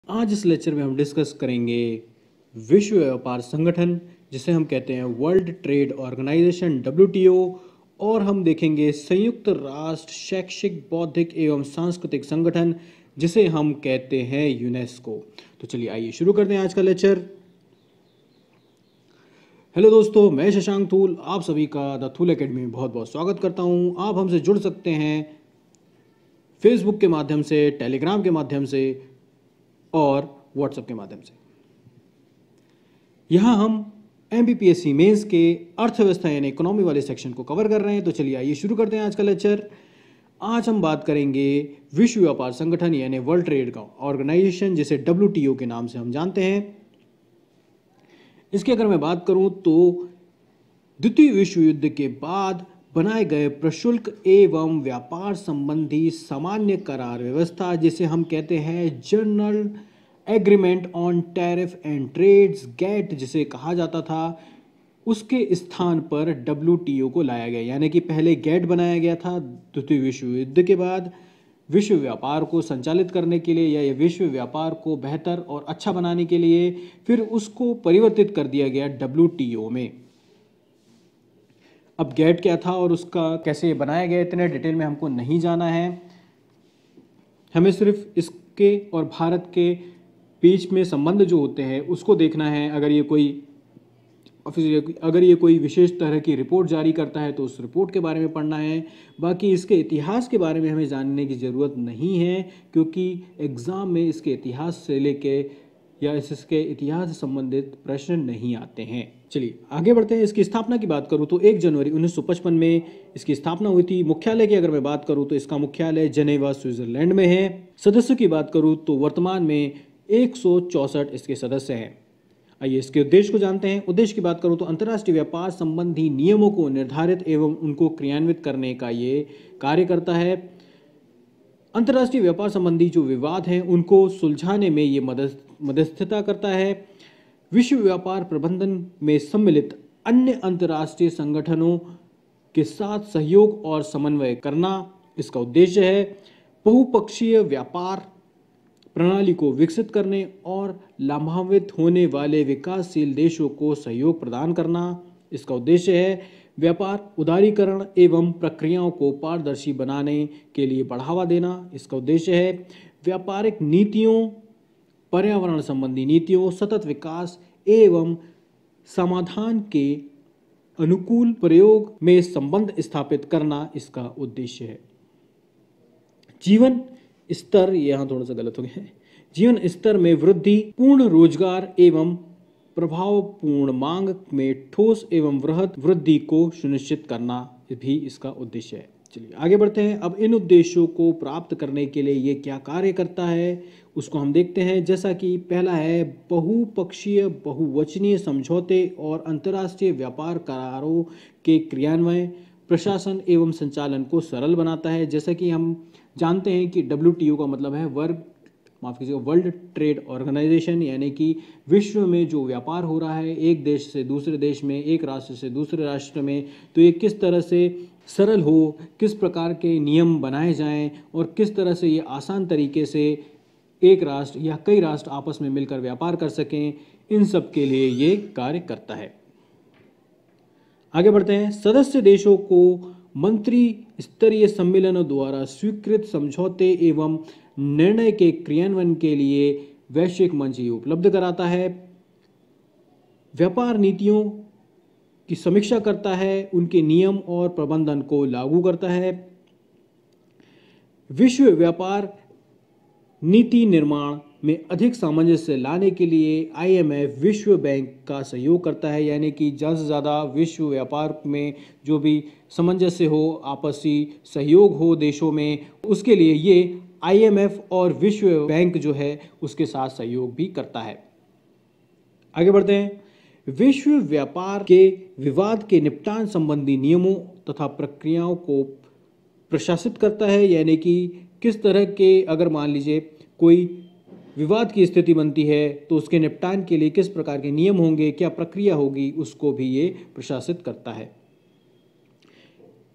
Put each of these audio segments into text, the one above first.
आज इस लेक्चर में हम डिस्कस करेंगे विश्व व्यापार संगठन, जिसे हम कहते हैं वर्ल्ड ट्रेड ऑर्गेनाइजेशन WTO, और हम देखेंगे संयुक्त राष्ट्र शैक्षिक बौद्धिक एवं सांस्कृतिक संगठन, जिसे हम कहते हैं यूनेस्को। तो चलिए आइए शुरू करते हैं आज का लेक्चर। हेलो दोस्तों, मैं शशांक थूल आप सभी का द थूल एकेडमी में बहुत बहुत स्वागत करता हूं। आप हमसे जुड़ सकते हैं फेसबुक के माध्यम से, टेलीग्राम के माध्यम से और व्हाट्सएप के माध्यम से। यहाँ हम MPPSC मेंस के अर्थव्यवस्था यानी इकोनॉमी वाले सेक्शन को कवर कर रहे हैं। तो चलिए आइए शुरू करते हैं आज का लेक्चर। आज हम बात करेंगे विश्व व्यापार संगठन यानी वर्ल्ड ट्रेड ऑर्गेनाइजेशन, जिसे WTO के नाम से हम जानते हैं। इसकी अगर मैं बात करूं तो द्वितीय विश्व युद्ध के बाद बनाए गए प्रशुल्क एवं व्यापार संबंधी सामान्य करार व्यवस्था, जिसे हम कहते हैं General Agreement on Tariff and Trades GATT जिसे कहा जाता था, उसके स्थान पर WTO को लाया गया। यानी कि पहले गैट बनाया गया था द्वितीय विश्व युद्ध के बाद विश्व व्यापार को संचालित करने के लिए या विश्व व्यापार को बेहतर और अच्छा बनाने के लिए, फिर उसको परिवर्तित कर दिया गया WTO में। अब गैट क्या था और उसका कैसे बनाया गया, इतने डिटेल में हमको नहीं जाना है। हमें सिर्फ इसके और भारत के बीच में संबंध जो होते हैं उसको देखना है। अगर ये कोई विशेष तरह की रिपोर्ट जारी करता है तो उस रिपोर्ट के बारे में पढ़ना है। बाकी इसके इतिहास के बारे में हमें जानने की ज़रूरत नहीं है, क्योंकि एग्ज़ाम में इसके इतिहास से लेके या इसके इतिहास से संबंधित प्रश्न नहीं आते हैं। चलिए आगे बढ़ते हैं। इसकी स्थापना की बात करूं तो 1 जनवरी 1955 में इसकी स्थापना हुई थी। मुख्यालय की अगर मैं बात करूं तो इसका मुख्यालय जेनेवा स्विट्जरलैंड में है। सदस्यों की बात करूं तो वर्तमान में 164 इसके सदस्य हैं। आइए इसके उद्देश्य को जानते हैं। उद्देश्य की बात करूं तो अंतर्राष्ट्रीय व्यापार संबंधी नियमों को निर्धारित एवं उनको क्रियान्वित करने का ये कार्य करता है। अंतर्राष्ट्रीय व्यापार संबंधी जो विवाद हैं उनको सुलझाने में ये मध्यस्थता करता है। विश्व व्यापार प्रबंधन में सम्मिलित अन्य अंतर्राष्ट्रीय संगठनों के साथ सहयोग और समन्वय करना इसका उद्देश्य है। बहुपक्षीय व्यापार प्रणाली को विकसित करने और लाभान्वित होने वाले विकासशील देशों को सहयोग प्रदान करना इसका उद्देश्य है। व्यापार उदारीकरण एवं प्रक्रियाओं को पारदर्शी बनाने के लिए बढ़ावा देना इसका उद्देश्य है। व्यापारिक नीतियों, पर्यावरण संबंधी नीतियों, सतत विकास एवं समाधान के अनुकूल प्रयोग में संबंध स्थापित करना इसका उद्देश्य है। जीवन स्तर, यहाँ थोड़ा सा गलत हो गया है, जीवन स्तर में वृद्धि, पूर्ण रोजगार एवं प्रभावपूर्ण मांग में ठोस एवं वृहद वृद्धि को सुनिश्चित करना भी इसका उद्देश्य है। चलिए आगे बढ़ते हैं। अब इन उद्देश्यों को प्राप्त करने के लिए ये क्या कार्य करता है उसको हम देखते हैं। जैसा कि पहला है बहुपक्षीय बहुवचनीय समझौते और अंतर्राष्ट्रीय व्यापार करारों के क्रियान्वयन, प्रशासन एवं संचालन को सरल बनाता है। जैसा कि हम जानते हैं कि WTO का मतलब है वर्ल्ड ट्रेड ऑर्गेनाइजेशन, यानी कि विश्व में जो व्यापार हो रहा है एक देश से दूसरे देश में, एक राष्ट्र से दूसरे राष्ट्र में, तो ये किस तरह से सरल हो, किस प्रकार के नियम बनाए जाएं और किस तरह से ये आसान तरीके से एक राष्ट्र या कई राष्ट्र आपस में मिलकर व्यापार कर सकें, इन सब के लिए ये कार्य करता है। आगे बढ़ते हैं। सदस्य देशों को मंत्री स्तरीय सम्मेलनों द्वारा स्वीकृत समझौते एवं निर्णय के क्रियान्वयन के लिए वैश्विक मंच उपलब्ध कराता है। व्यापार नीतियों की समीक्षा करता है, उनके नियम और प्रबंधन को लागू करता है। विश्व व्यापार नीति निर्माण में अधिक सामंजस्य लाने के लिए IMF विश्व बैंक का सहयोग करता है। यानी कि ज़्यादा से ज़्यादा विश्व व्यापार में जो भी सामंजस्य हो, आपसी सहयोग हो देशों में, उसके लिए ये IMF और विश्व बैंक जो है उसके साथ सहयोग भी करता है। आगे बढ़ते हैं। विश्व व्यापार के विवाद के निपटान संबंधी नियमों तथा प्रक्रियाओं को प्रशासित करता है। यानी कि किस तरह के, अगर मान लीजिए कोई विवाद की स्थिति बनती है तो उसके निपटान के लिए किस प्रकार के नियम होंगे, क्या प्रक्रिया होगी, उसको भी ये प्रशासित करता है।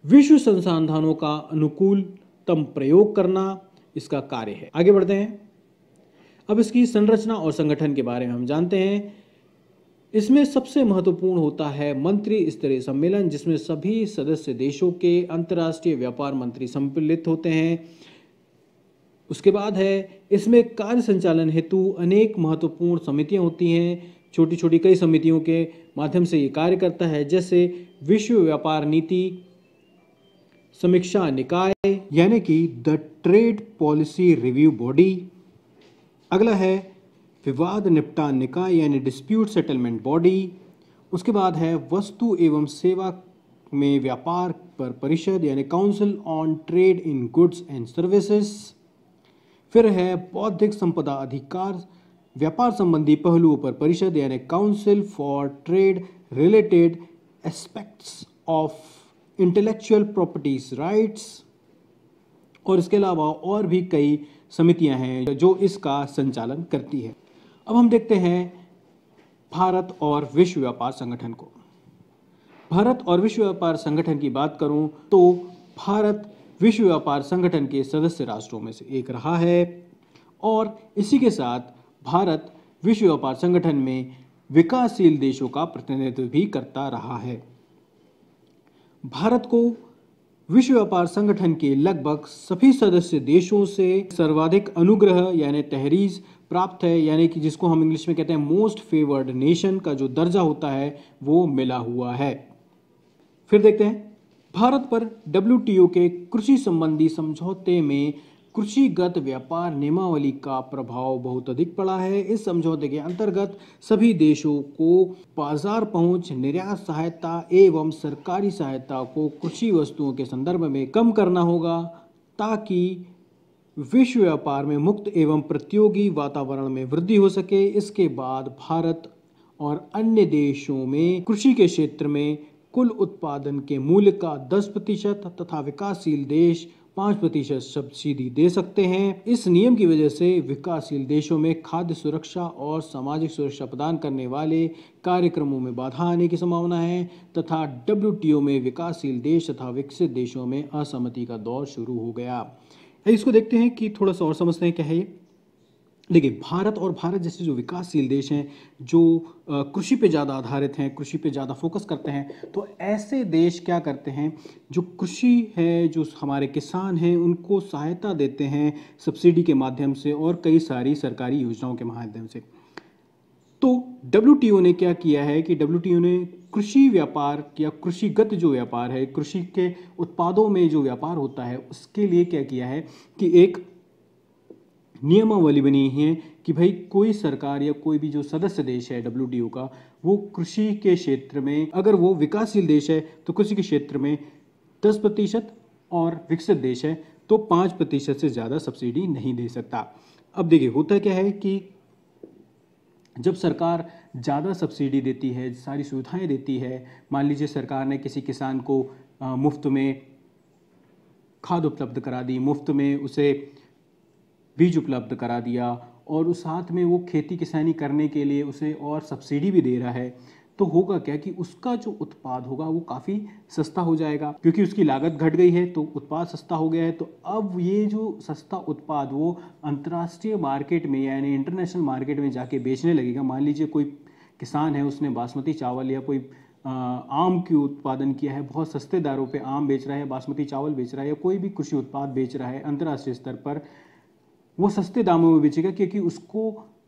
विश्व संसाधनों का अनुकूलतम प्रयोग करना इसका कार्य है। आगे बढ़ते हैं। अब इसकी संरचना और संगठन के बारे में हम जानते हैं। इसमें सबसे महत्वपूर्ण होता है मंत्री स्तरीय सम्मेलन, जिसमें सभी सदस्य देशों के अंतर्राष्ट्रीय व्यापार मंत्री सम्मिलित होते हैं। उसके बाद है इसमें कार्य संचालन हेतु अनेक महत्वपूर्ण समितियां होती हैं। छोटी छोटी कई समितियों के माध्यम से ये कार्य करता है, जैसे विश्व व्यापार नीति समीक्षा निकाय यानी कि the trade policy review body. अगला है विवाद निपटान निकाय यानी डिस्प्यूट सेटलमेंट बॉडी। उसके बाद है वस्तु एवं सेवा में व्यापार पर परिषद यानी council on trade in goods and services. फिर है बौद्धिक संपदा अधिकार व्यापार संबंधी पहलुओं पर परिषद यानी council for trade related aspects of intellectual properties rights. और इसके अलावा और भी कई समितियां हैं जो इसका संचालन करती है। अब हम देखते हैं भारत और विश्व व्यापार संगठन को। भारत और विश्व व्यापार संगठन की बात करूं तो भारत विश्व व्यापार संगठन के सदस्य राष्ट्रों में से एक रहा है और इसी के साथ भारत विश्व व्यापार संगठन में विकासशील देशों का प्रतिनिधित्व भी करता रहा है। भारत को विश्व व्यापार संगठन के लगभग सभी सदस्य देशों से सर्वाधिक अनुग्रह यानी तहरीज प्राप्त है, यानी कि जिसको हम इंग्लिश में कहते हैं मोस्ट फेवर्ड नेशन का जो दर्जा होता है वो मिला हुआ है। फिर देखते हैं भारत पर WTO के कृषि संबंधी समझौते में कृषिगत व्यापार नियमावली का प्रभाव बहुत अधिक पड़ा है। इस समझौते के अंतर्गत सभी देशों को बाजार पहुंच, निर्यात सहायता एवं सरकारी सहायता को कृषि वस्तुओं के संदर्भ में कम करना होगा ताकि विश्व व्यापार में मुक्त एवं प्रतियोगी वातावरण में वृद्धि हो सके। इसके बाद भारत और अन्य देशों में कृषि के क्षेत्र में कुल उत्पादन के मूल्य का 10% तथा विकासशील देश 5% सब्सिडी दे सकते हैं। इस नियम की वजह से विकासशील देशों में खाद्य सुरक्षा और सामाजिक सुरक्षा प्रदान करने वाले कार्यक्रमों में बाधा आने की संभावना है तथा WTO में विकासशील देश तथा विकसित देशों में असहमति का दौर शुरू हो गया। इसको देखते हैं कि थोड़ा सा और समझते हैं क्या है ये। देखिए, भारत और भारत जैसे जो विकासशील देश हैं जो कृषि पे ज़्यादा आधारित हैं, कृषि पे ज़्यादा फोकस करते हैं, तो ऐसे देश क्या करते हैं, जो कृषि है, जो हमारे किसान हैं उनको सहायता देते हैं सब्सिडी के माध्यम से और कई सारी सरकारी योजनाओं के माध्यम से। तो WTO ने क्या किया है कि WTO ने कृषि व्यापार या कृषिगत जो व्यापार है, कृषि के उत्पादों में जो व्यापार होता है उसके लिए क्या किया है कि एक नियमावली बनी है कि भाई कोई सरकार या कोई भी जो सदस्य देश है WTO का, वो कृषि के क्षेत्र में, अगर वो विकासशील देश है तो कृषि के क्षेत्र में 10% और विकसित देश है तो 5% से ज़्यादा सब्सिडी नहीं दे सकता। अब देखिए होता क्या है कि जब सरकार ज़्यादा सब्सिडी देती है, सारी सुविधाएं देती है, मान लीजिए सरकार ने किसी किसान को मुफ्त में खाद उपलब्ध करा दी, मुफ्त में उसे बीज उपलब्ध करा दिया और उस साथ में वो खेती किसानी करने के लिए उसे और सब्सिडी भी दे रहा है, तो होगा क्या कि उसका जो उत्पाद होगा वो काफ़ी सस्ता हो जाएगा क्योंकि उसकी लागत घट गई है तो उत्पाद सस्ता हो गया है। तो अब ये जो सस्ता उत्पाद वो अंतर्राष्ट्रीय मार्केट में यानी इंटरनेशनल मार्केट में जाके बेचने लगेगा। मान लीजिए कोई किसान है, उसने बासमती चावल या कोई आम की उत्पादन किया है, बहुत सस्ते दारों पे आम बेच रहा है, बासमती चावल बेच रहा है या कोई भी कृषि उत्पाद बेच रहा है अंतर्राष्ट्रीय स्तर पर, वो सस्ते दामों में बेचेगा क्योंकि उसको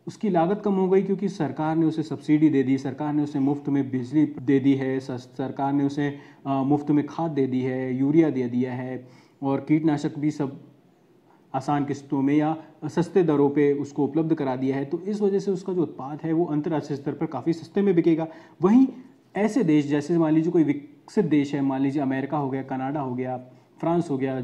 उसकी लागत कम हो गई क्योंकि सरकार ने उसे सब्सिडी दे दी, सरकार ने उसे मुफ्त में बिजली दे दी है, सरकार ने उसे मुफ्त में खाद दे दी है, यूरिया दे दिया है और कीटनाशक भी सब आसान किस्तों में या सस्ते दरों पे उसको उपलब्ध करा दिया है। तो इस वजह से उसका जो उत्पाद है वो अंतर्राष्ट्रीय स्तर पर काफ़ी सस्ते में बिकेगा। वहीं ऐसे देश जैसे मान लीजिए कोई विकसित देश है, मान लीजिए अमेरिका हो गया, कनाडा हो गया, फ्रांस हो गया,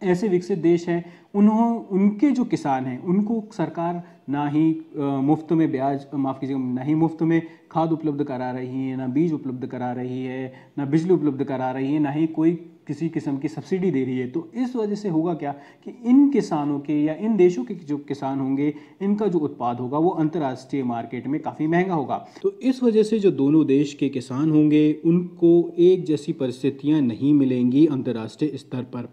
ऐसे विकसित देश हैं, उनके जो किसान हैं उनको सरकार ना ही मुफ्त में ब्याज माफ़ कीजिएगा ना ही मुफ्त में खाद उपलब्ध करा रही है, ना बीज उपलब्ध करा रही है, ना बिजली उपलब्ध करा रही है, ना ही कोई किसी किस्म की सब्सिडी दे रही है। तो इस वजह से होगा क्या कि इन किसानों के या इन देशों के जो किसान होंगे, इनका जो उत्पाद होगा वो अंतर्राष्ट्रीय मार्केट में काफ़ी महंगा होगा। तो इस वजह से जो दोनों देश के किसान होंगे उनको एक जैसी परिस्थितियाँ नहीं मिलेंगी अंतर्राष्ट्रीय स्तर पर।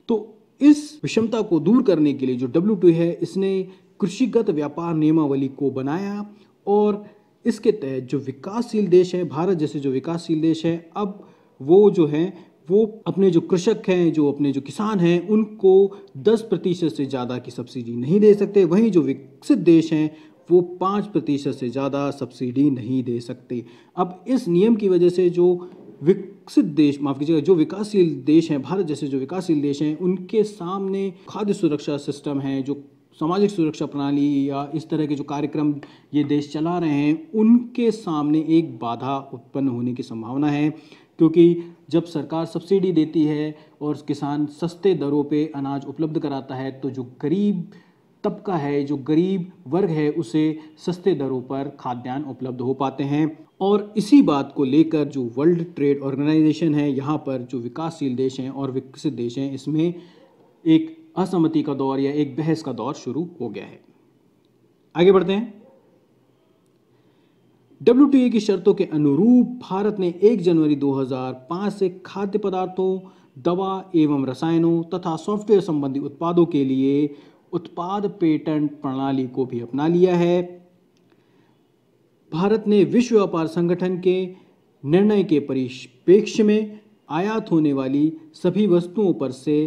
तो इस विषमता को दूर करने के लिए जो WTO है, इसने कृषिगत व्यापार नियमावली को बनाया और इसके तहत जो विकासशील देश है, भारत जैसे जो विकासशील देश है, अब वो जो है वो अपने जो कृषक हैं, जो अपने जो किसान हैं, उनको 10% से ज़्यादा की सब्सिडी नहीं दे सकते। वहीं जो विकसित देश हैं वो 5% से ज़्यादा सब्सिडी नहीं दे सकते। अब इस नियम की वजह से जो विकसित देश, माफ़ कीजिएगा, जो विकासशील देश हैं, भारत जैसे जो विकासशील देश हैं, उनके सामने खाद्य सुरक्षा सिस्टम है, जो सामाजिक सुरक्षा प्रणाली या इस तरह के जो कार्यक्रम ये देश चला रहे हैं, उनके सामने एक बाधा उत्पन्न होने की संभावना है। क्योंकि जब सरकार सब्सिडी देती है और किसान सस्ते दरों पे अनाज उपलब्ध कराता है, तो जो गरीब तबका है, जो गरीब वर्ग है, उसे सस्ते दरों पर खाद्यान्न उपलब्ध हो पाते हैं। और इसी बात को लेकर जो वर्ल्ड ट्रेड ऑर्गेनाइजेशन है, यहाँ पर जो विकासशील देश हैं और विकसित देश हैं, इसमें एक असहमति का दौर या एक बहस का दौर शुरू हो गया है। आगे बढ़ते हैं। WTO की शर्तों के अनुरूप भारत ने 1 जनवरी 2005 से खाद्य पदार्थों, दवा एवं रसायनों तथा सॉफ्टवेयर संबंधी उत्पादों के लिए उत्पाद पेटेंट प्रणाली को भी अपना लिया है। भारत ने विश्व व्यापार संगठन के निर्णय के परिप्रेक्ष्य में आयात होने वाली सभी वस्तुओं पर से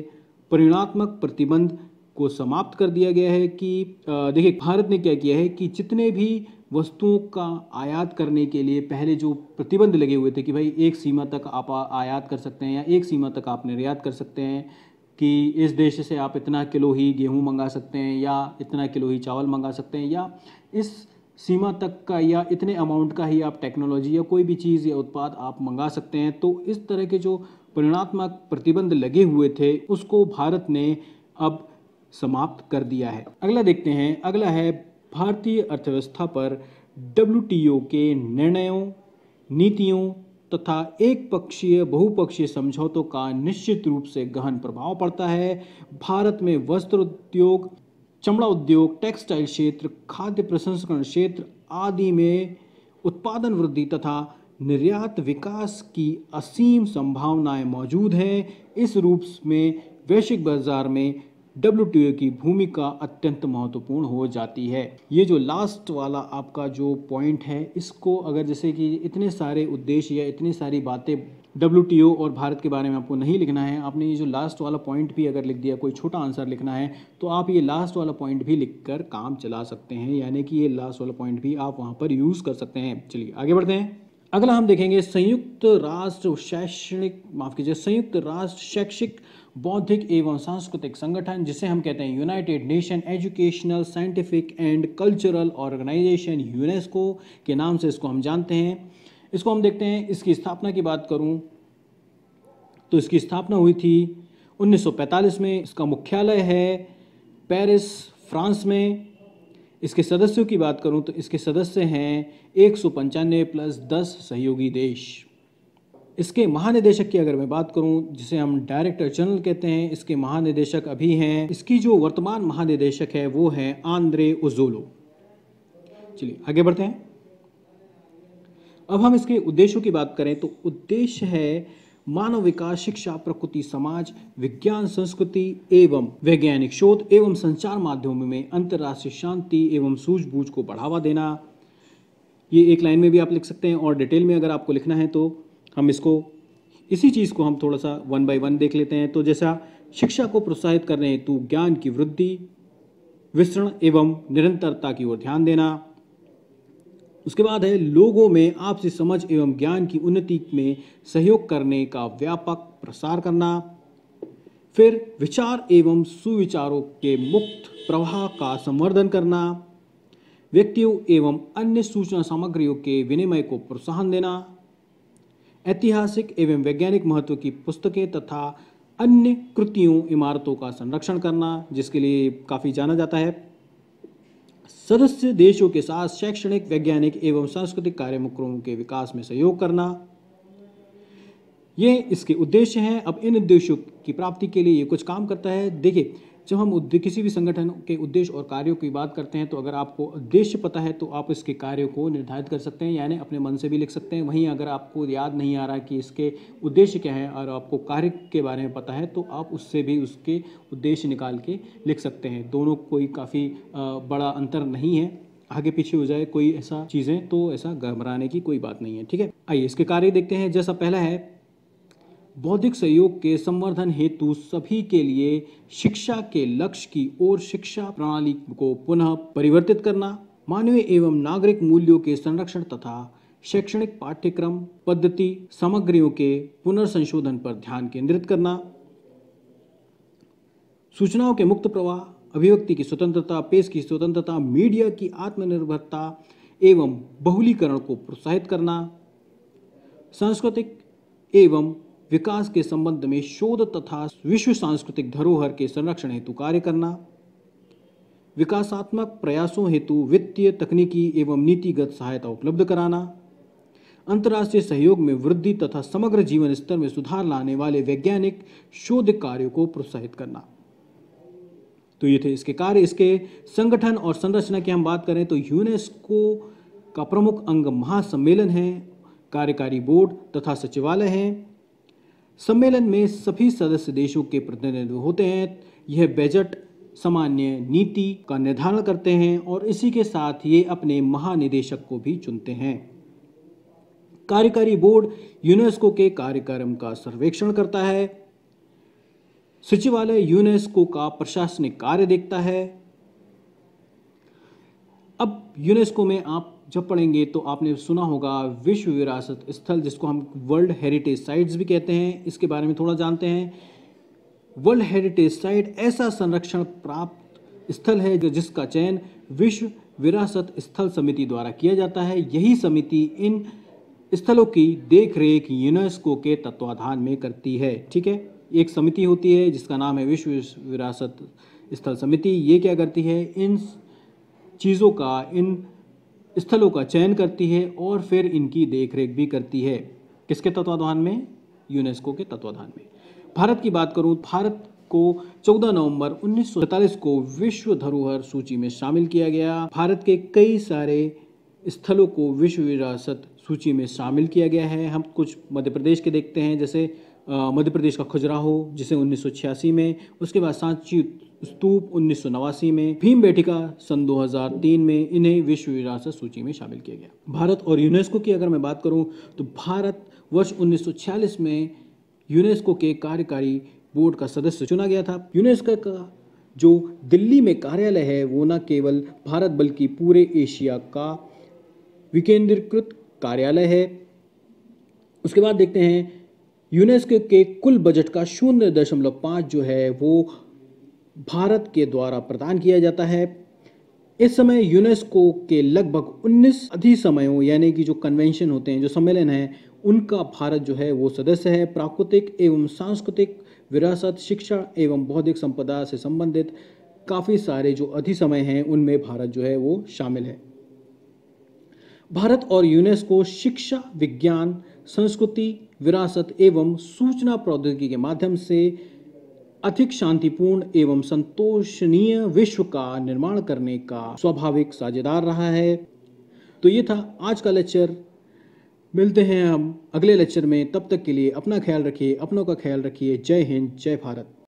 परिणात्मक प्रतिबंध को समाप्त कर दिया गया है कि देखिए, भारत ने क्या किया है कि जितने भी वस्तुओं का आयात करने के लिए पहले जो प्रतिबंध लगे हुए थे कि भाई एक सीमा तक आप आयात कर सकते हैं या एक सीमा तक आप निर्यात कर सकते हैं, कि इस देश से आप इतना किलो ही गेहूं मंगा सकते हैं या इतना किलो ही चावल मंगा सकते हैं या इस सीमा तक का या इतने अमाउंट का ही आप टेक्नोलॉजी या कोई भी चीज़ या उत्पाद आप मंगा सकते हैं। तो इस तरह के जो परिणात्मक प्रतिबंध लगे हुए थे, उसको भारत ने अब समाप्त कर दिया है। अगला देखते हैं। अगला है भारतीय अर्थव्यवस्था पर WTO के निर्णयों, नीतियों तथा एक पक्षीय बहुपक्षीय समझौतों का निश्चित रूप से गहन प्रभाव पड़ता है। भारत में वस्त्र उद्योग, चमड़ा उद्योग, टेक्सटाइल क्षेत्र, खाद्य प्रसंस्करण क्षेत्र आदि में उत्पादन वृद्धि तथा निर्यात विकास की असीम संभावनाएं मौजूद हैं। इस रूप में वैश्विक बाजार में WTO की भूमिका अत्यंत महत्वपूर्ण हो जाती है। ये जो लास्ट वाला आपका जो पॉइंट है, इसको अगर जैसे कि इतने सारे उद्देश्य या इतनी सारी बातें WTO और भारत के बारे में आपको नहीं लिखना है, आपने ये जो लास्ट वाला पॉइंट भी अगर लिख दिया, कोई छोटा आंसर लिखना है, तो आप ये लास्ट वाला पॉइंट भी लिखकर काम चला सकते हैं, यानी कि ये लास्ट वाला पॉइंट भी आप वहाँ पर यूज़ कर सकते हैं। चलिए आगे बढ़ते हैं। अगला हम देखेंगे संयुक्त राष्ट्र शैक्षिक, बौद्धिक एवं सांस्कृतिक संगठन, जिसे हम कहते हैं United Nation Educational, Scientific and Cultural Organization, UNESCO के नाम से इसको हम जानते हैं। इसको हम देखते हैं। इसकी स्थापना की बात करूं तो इसकी स्थापना हुई थी 1945 में। इसका मुख्यालय है पेरिस, फ्रांस में। इसके सदस्यों की बात करूं तो इसके सदस्य हैं 195 प्लस 10 सहयोगी देश। इसके महानिदेशक की अगर मैं बात करूं, जिसे हम डायरेक्टर जनरल कहते हैं, इसके महानिदेशक अभी हैं, इसकी जो वर्तमान महानिदेशक है वो है आंद्रे ओजोलो। चलिए आगे बढ़ते हैं। अब हम इसके उद्देश्यों की बात करें तो उद्देश्य है मानव विकास, शिक्षा, प्रकृति, समाज, विज्ञान, संस्कृति एवं वैज्ञानिक शोध एवं संचार माध्यमों में अंतर्राष्ट्रीय शांति एवं सूझबूझ को बढ़ावा देना। ये एक लाइन में भी आप लिख सकते हैं और डिटेल में अगर आपको लिखना है तो हम इसी चीज़ को हम थोड़ा सा 1 by 1 देख लेते हैं। तो जैसा शिक्षा को प्रोत्साहित करने हेतु ज्ञान की वृद्धि, विस्तरण एवं निरंतरता की ओर ध्यान देना। उसके बाद है लोगों में आपसी समझ एवं ज्ञान की उन्नति में सहयोग करने का व्यापक प्रसार करना। फिर विचार एवं सुविचारों के मुक्त प्रवाह का संवर्धन करना। व्यक्तियों एवं अन्य सूचना सामग्रियों के विनिमय को प्रोत्साहन देना। ऐतिहासिक एवं वैज्ञानिक महत्व की पुस्तकें तथा अन्य कृतियों, इमारतों का संरक्षण करना, जिसके लिए काफ़ी जाना जाता है। सदस्य देशों के साथ शैक्षणिक, वैज्ञानिक एवं सांस्कृतिक कार्यक्रमों के विकास में सहयोग करना, ये इसके उद्देश्य हैं। अब इन उद्देश्यों की प्राप्ति के लिए ये कुछ काम करता है। देखिए, जब हम किसी भी संगठन के उद्देश्य और कार्यों की बात करते हैं तो अगर आपको उद्देश्य पता है तो आप इसके कार्यों को निर्धारित कर सकते हैं, यानी अपने मन से भी लिख सकते हैं। वहीं अगर आपको याद नहीं आ रहा कि इसके उद्देश्य क्या है और आपको कार्य के बारे में पता है तो आप उससे भी उसके उद्देश्य निकाल के लिख सकते हैं। दोनों कोई काफ़ी बड़ा अंतर नहीं है, आगे पीछे हो जाए कोई ऐसा चीज़ें तो ऐसा घबराने की कोई बात नहीं है। ठीक है, आइए इसके कार्य देखते हैं। जैसा पहला है, बौद्धिक सहयोग के संवर्धन हेतु सभी के लिए शिक्षा के लक्ष्य की ओर शिक्षा प्रणाली को पुनः परिवर्तित करना, मानवीय एवं नागरिक मूल्यों के संरक्षण तथा शैक्षणिक पाठ्यक्रम पद्धति सामग्रियों के पुनर्संशोधन पर ध्यान केंद्रित करना, सूचनाओं के मुक्त प्रवाह, अभिव्यक्ति की स्वतंत्रता, प्रेस की स्वतंत्रता, मीडिया की आत्मनिर्भरता एवं बहुलीकरण को प्रोत्साहित करना, सांस्कृतिक एवं विकास के संबंध में शोध तथा विश्व सांस्कृतिक धरोहर के संरक्षण हेतु कार्य करना, विकासात्मक प्रयासों हेतु वित्तीय तकनीकी एवं नीतिगत सहायता उपलब्ध कराना, अंतर्राष्ट्रीय सहयोग में वृद्धि तथा समग्र जीवन स्तर में सुधार लाने वाले वैज्ञानिक शोध कार्यों को प्रोत्साहित करना। तो ये थे इसके कार्य। इसके संगठन और संरचना की हम बात करें तो यूनेस्को का प्रमुख अंग महासम्मेलन है, कार्यकारी बोर्ड तथा सचिवालय है। सम्मेलन में सभी सदस्य देशों के प्रतिनिधि होते हैं। यह बजट सामान्य नीति का निर्धारण करते हैं और इसी के साथ ये अपने महानिदेशक को भी चुनते हैं। कार्यकारी बोर्ड यूनेस्को के कार्यक्रम का सर्वेक्षण करता है। सचिवालय यूनेस्को का प्रशासनिक कार्य देखता है। अब यूनेस्को में आप जब पढ़ेंगे तो आपने सुना होगा विश्व विरासत स्थल, जिसको हम वर्ल्ड हेरिटेज साइट्स भी कहते हैं। इसके बारे में थोड़ा जानते हैं। वर्ल्ड हेरिटेज साइट ऐसा संरक्षण प्राप्त स्थल है जिसका चयन विश्व विरासत स्थल समिति द्वारा किया जाता है। यही समिति इन स्थलों की देखरेख यूनेस्को के तत्वाधान में करती है। ठीक है, एक समिति होती है जिसका नाम है विश्व विरासत स्थल समिति। ये क्या करती है, इन चीज़ों का, इन स्थलों का चयन करती है और फिर इनकी देखरेख भी करती है। किसके तत्वाधान में? यूनेस्को के तत्वाधान में। भारत की बात करूं, भारत को 14 नवंबर 1947 को विश्व धरोहर सूची में शामिल किया गया। भारत के कई सारे स्थलों को विश्व विरासत सूची में शामिल किया गया है। हम कुछ मध्य प्रदेश के देखते हैं, जैसे मध्य प्रदेश का खजुराहो जिसे 1986 में, उसके बाद सांची स्तूप 1989 में, भीमबेटका सन 2003 में, इन्हें विश्व विरासत सूची में शामिल किया गया। भारत और यूनेस्को की अगर मैं बात करूं तो भारत वर्ष 1946 में यूनेस्को के कार्यकारी बोर्ड का सदस्य चुना गया था। यूनेस्को का जो दिल्ली में कार्यालय है वो न केवल भारत बल्कि पूरे एशिया का विकेंद्रीकृत कार्यालय है। उसके बाद देखते हैं यूनेस्को के कुल बजट का 0.5 जो है वो भारत के द्वारा प्रदान किया जाता है। इस समय यूनेस्को के लगभग 19 अधिसमयों यानी कि जो कन्वेंशन होते हैं, जो सम्मेलन हैं, उनका भारत जो है वो सदस्य है। प्राकृतिक एवं सांस्कृतिक विरासत, शिक्षा एवं बौद्धिक संपदा से संबंधित काफ़ी सारे जो अधिसमय हैं उनमें भारत जो है वो शामिल है। भारत और यूनेस्को शिक्षा, विज्ञान, संस्कृति, विरासत एवं सूचना प्रौद्योगिकी के माध्यम से अधिक शांतिपूर्ण एवं संतोषनीय विश्व का निर्माण करने का स्वाभाविक साझेदार रहा है। तो ये था आज का लेक्चर। मिलते हैं हम अगले लेक्चर में, तब तक के लिए अपना ख्याल रखिए, अपनों का ख्याल रखिए। जय हिंद, जय भारत।